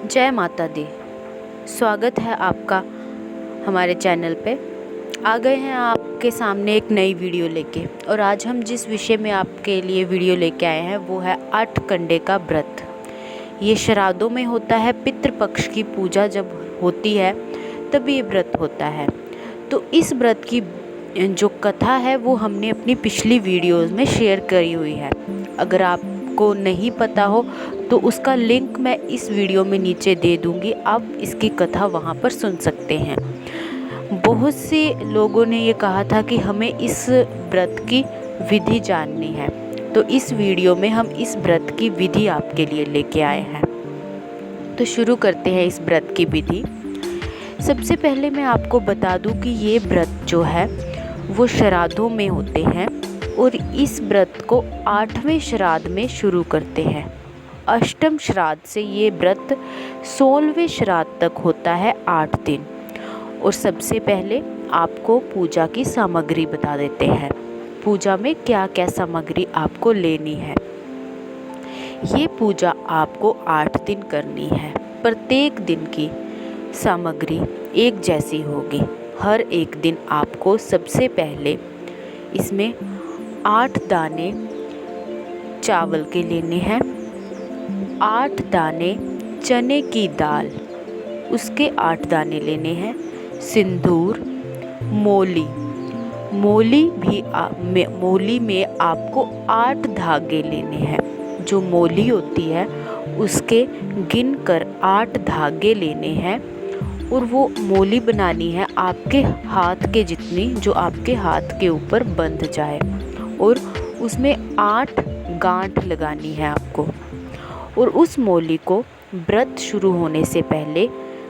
जय माता दी। स्वागत है आपका हमारे चैनल पे। आ गए हैं आपके सामने एक नई वीडियो लेके। और आज हम जिस विषय में आपके लिए वीडियो लेके आए हैं वो है 8 कंडे का व्रत। ये श्राद्धों में होता है। पितृपक्ष की पूजा जब होती है तब ये व्रत होता है। तो इस व्रत की जो कथा है वो हमने अपनी पिछली वीडियोस में शेयर करी हुई है। अगर आपको नहीं पता हो तो उसका लिंक मैं इस वीडियो में नीचे दे दूंगी, आप इसकी कथा वहाँ पर सुन सकते हैं। बहुत से लोगों ने ये कहा था कि हमें इस व्रत की विधि जाननी है, तो इस वीडियो में हम इस व्रत की विधि आपके लिए लेके आए हैं। तो शुरू करते हैं इस व्रत की विधि। सबसे पहले मैं आपको बता दूं कि ये व्रत जो है वो श्राद्धों में होते हैं और इस व्रत को 8वें श्राद्ध में शुरू करते हैं। अष्टम श्राद्ध से ये व्रत 16वें श्राद्ध तक होता है, 8 दिन। और सबसे पहले आपको पूजा की सामग्री बता देते हैं। पूजा में क्या क्या सामग्री आपको लेनी है। ये पूजा आपको 8 दिन करनी है। प्रत्येक दिन की सामग्री एक जैसी होगी। हर एक दिन आपको सबसे पहले इसमें 8 दाने चावल के लेने हैं, 8 दाने चने की दाल, उसके 8 दाने लेने हैं। सिंदूर, मोली मोली में आपको 8 धागे लेने हैं। जो मोली होती है उसके गिनकर 8 धागे लेने हैं और वो मोली बनानी है आपके हाथ के जितनी, जो आपके हाथ के ऊपर बंध जाए, और उसमें 8 गांठ लगानी है आपको। और उस मोली को व्रत शुरू होने से पहले,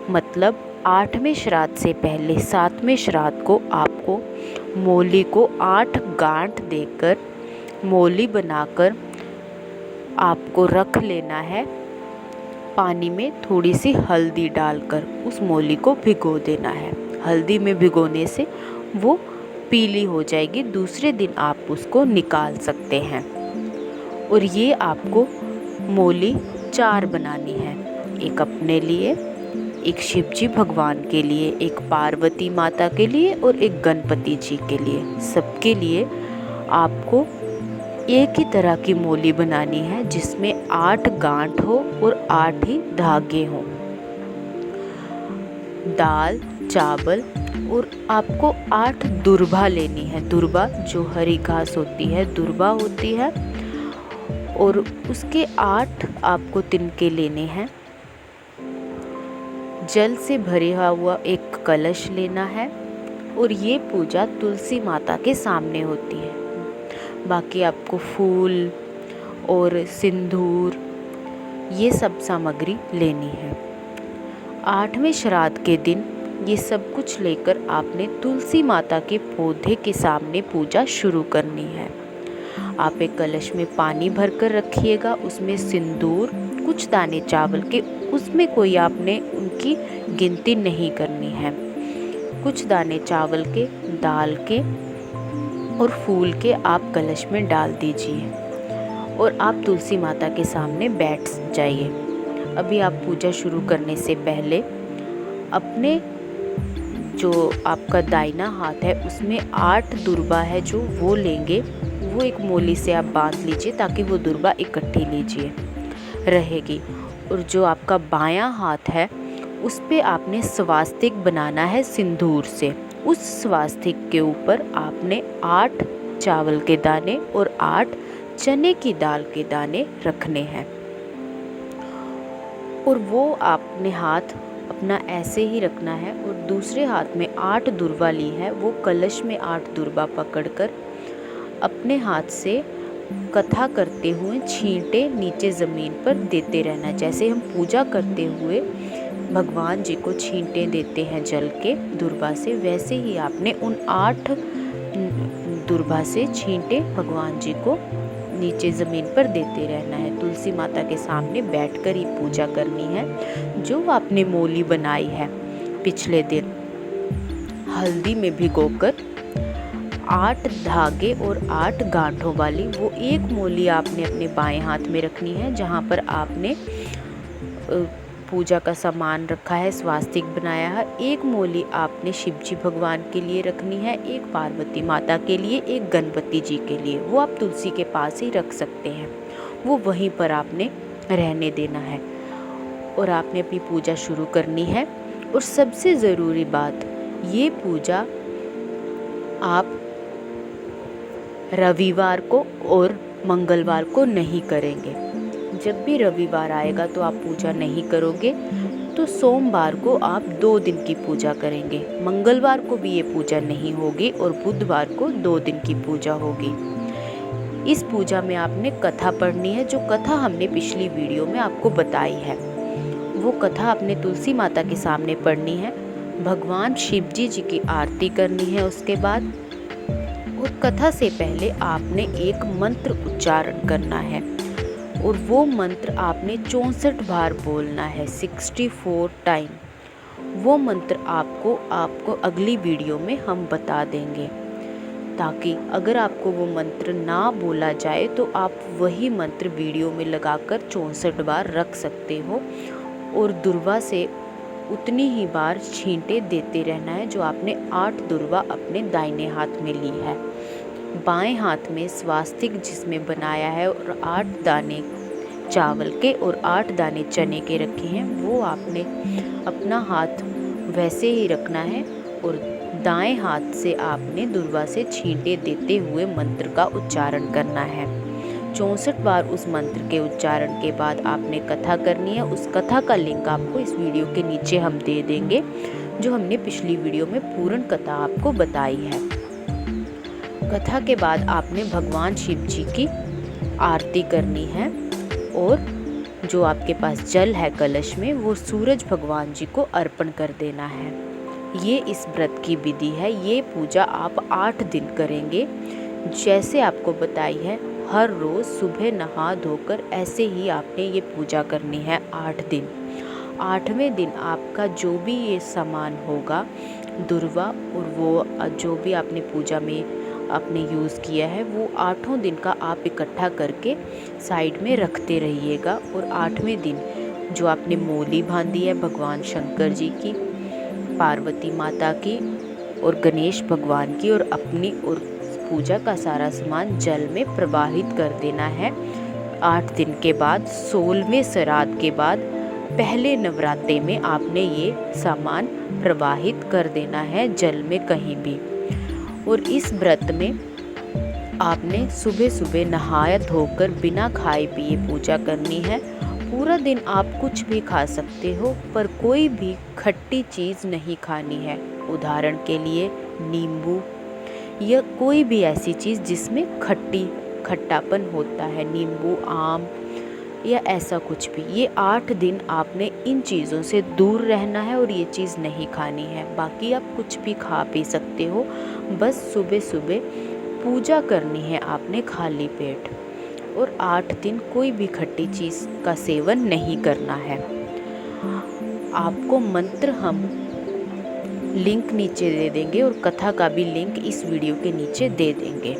मतलब 8वें श्राद्ध से पहले 7वें श्राद्ध को आपको मोली को 8 गांठ देकर मोली बनाकर आपको रख लेना है। पानी में थोड़ी सी हल्दी डालकर उस मोली को भिगो देना है। हल्दी में भिगोने से वो पीली हो जाएगी। दूसरे दिन आप उसको निकाल सकते हैं। और ये आपको मोली 4 बनानी है। एक अपने लिए, एक शिवजी भगवान के लिए, एक पार्वती माता के लिए और एक गणपति जी के लिए। सबके लिए आपको एक ही तरह की मोली बनानी है जिसमें 8 गांठ हो और 8 ही धागे हों। दाल, चावल और आपको 8 दुर्बा लेनी है। दुर्बा जो हरी घास होती है, दुर्बा होती है। और उसके 8 आपको तिनके लेने हैं। जल से भरा हुआ एक कलश लेना है। और ये पूजा तुलसी माता के सामने होती है। बाकी आपको फूल और सिंदूर ये सब सामग्री लेनी है। 8वें श्राद्ध के दिन ये सब कुछ लेकर आपने तुलसी माता के पौधे के सामने पूजा शुरू करनी है। आप एक कलश में पानी भरकर रखिएगा, उसमें सिंदूर, कुछ दाने चावल के, उसमें कोई आपने उनकी गिनती नहीं करनी है। कुछ दाने चावल के, दाल के और फूल के आप कलश में डाल दीजिए और आप तुलसी माता के सामने बैठ जाइए। अभी आप पूजा शुरू करने से पहले अपने जो आपका दाहिना हाथ है उसमें 8 दुर्बा है जो वो लेंगे, वो एक मोली से आप बांध लीजिए ताकि वो दुर्बा इकट्ठी लीजिए रहेगी। और जो आपका बायां हाथ है उस पे आपने स्वास्तिक बनाना है सिंदूर से। उस स्वास्तिक के ऊपर आपने 8 चावल के दाने और 8 चने की दाल के दाने रखने हैं। और वो आपने हाथ अपना ऐसे ही रखना है और दूसरे हाथ में 8 दुर्बा ली है, वो कलश में 8 दुर्बा पकड़कर अपने हाथ से कथा करते हुए छींटे नीचे ज़मीन पर देते रहना। जैसे हम पूजा करते हुए भगवान जी को छींटे देते हैं जल के दुर्बा से, वैसे ही आपने उन 8 दुर्बा से छींटे भगवान जी को नीचे ज़मीन पर देते रहना है। तुलसी माता के सामने बैठकर ही पूजा करनी है। जो आपने मोली बनाई है पिछले दिन हल्दी में भिगोकर 8 धागे और 8 गांठों वाली, वो एक मोली आपने अपने बाएं हाथ में रखनी है जहाँ पर आपने पूजा का सामान रखा है, स्वास्तिक बनाया है। एक मोली आपने शिव जी भगवान के लिए रखनी है, एक पार्वती माता के लिए, एक गणपति जी के लिए। वो आप तुलसी के पास ही रख सकते हैं, वो वहीं पर आपने रहने देना है और आपने अपनी पूजा शुरू करनी है। और सबसे ज़रूरी बात, ये पूजा आप रविवार को और मंगलवार को नहीं करेंगे। जब भी रविवार आएगा तो आप पूजा नहीं करोगे, तो सोमवार को आप 2 दिन की पूजा करेंगे। मंगलवार को भी ये पूजा नहीं होगी और बुधवार को 2 दिन की पूजा होगी। इस पूजा में आपने कथा पढ़नी है, जो कथा हमने पिछली वीडियो में आपको बताई है। वो कथा आपने तुलसी माता के सामने पढ़नी है, भगवान शिव जी की आरती करनी है उसके बाद। और कथा से पहले आपने एक मंत्र उच्चारण करना है और वो मंत्र आपने 64 बार बोलना है, 64 टाइम। वो मंत्र आपको अगली वीडियो में हम बता देंगे, ताकि अगर आपको वो मंत्र ना बोला जाए तो आप वही मंत्र वीडियो में लगाकर 64 बार रख सकते हो। और दुर्वा से उतनी ही बार छींटे देते रहना है, जो आपने 8 दुर्वा अपने दाहिने हाथ में ली है। बाएं हाथ में स्वास्तिक जिसमें बनाया है और 8 दाने चावल के और 8 दाने चने के रखे हैं, वो आपने अपना हाथ वैसे ही रखना है और दाएं हाथ से आपने दुर्वा से छींटे देते हुए मंत्र का उच्चारण करना है। 64 बार उस मंत्र के उच्चारण के बाद आपने कथा करनी है। उस कथा का लिंक आपको इस वीडियो के नीचे हम दे देंगे, जो हमने पिछली वीडियो में पूर्ण कथा आपको बताई है। कथा के बाद आपने भगवान शिव जी की आरती करनी है और जो आपके पास जल है कलश में, वो सूरज भगवान जी को अर्पण कर देना है। ये इस व्रत की विधि है। ये पूजा आप 8 दिन करेंगे, जैसे आपको बताई है। हर रोज़ सुबह नहा धोकर ऐसे ही आपने ये पूजा करनी है 8 दिन। 8वें दिन आपका जो भी ये सामान होगा, दुर्वा और वो जो भी आपने पूजा में आपने यूज़ किया है, वो 8 दिन का आप इकट्ठा करके साइड में रखते रहिएगा। और 8वें दिन जो आपने मोली बांधी है भगवान शंकर जी की, पार्वती माता की और गणेश भगवान की और अपनी, और पूजा का सारा सामान जल में प्रवाहित कर देना है। 8 दिन के बाद 16वें श्राद्ध के बाद पहले नवरात्रे में आपने ये सामान प्रवाहित कर देना है जल में कहीं भी। और इस व्रत में आपने सुबह सुबह नहाया धोकर बिना खाए पिए पूजा करनी है। पूरा दिन आप कुछ भी खा सकते हो, पर कोई भी खट्टी चीज़ नहीं खानी है। उदाहरण के लिए नींबू या कोई भी ऐसी चीज़ जिसमें खट्टापन होता है, नींबू, आम या ऐसा कुछ भी। ये 8 दिन आपने इन चीज़ों से दूर रहना है और ये चीज़ नहीं खानी है। बाकी आप कुछ भी खा पी सकते हो, बस सुबह सुबह पूजा करनी है आपने खाली पेट। और 8 दिन कोई भी खट्टी चीज़ का सेवन नहीं करना है। आपको मंत्र हम लिंक नीचे दे देंगे और कथा का भी लिंक इस वीडियो के नीचे दे देंगे।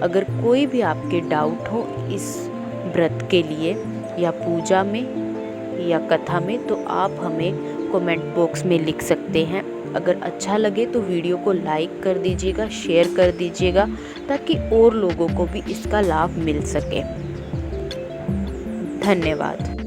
अगर कोई भी आपके डाउट हो इस व्रत के लिए या पूजा में या कथा में, तो आप हमें कमेंट बॉक्स में लिख सकते हैं। अगर अच्छा लगे तो वीडियो को लाइक कर दीजिएगा, शेयर कर दीजिएगा, ताकि और लोगों को भी इसका लाभ मिल सके। धन्यवाद।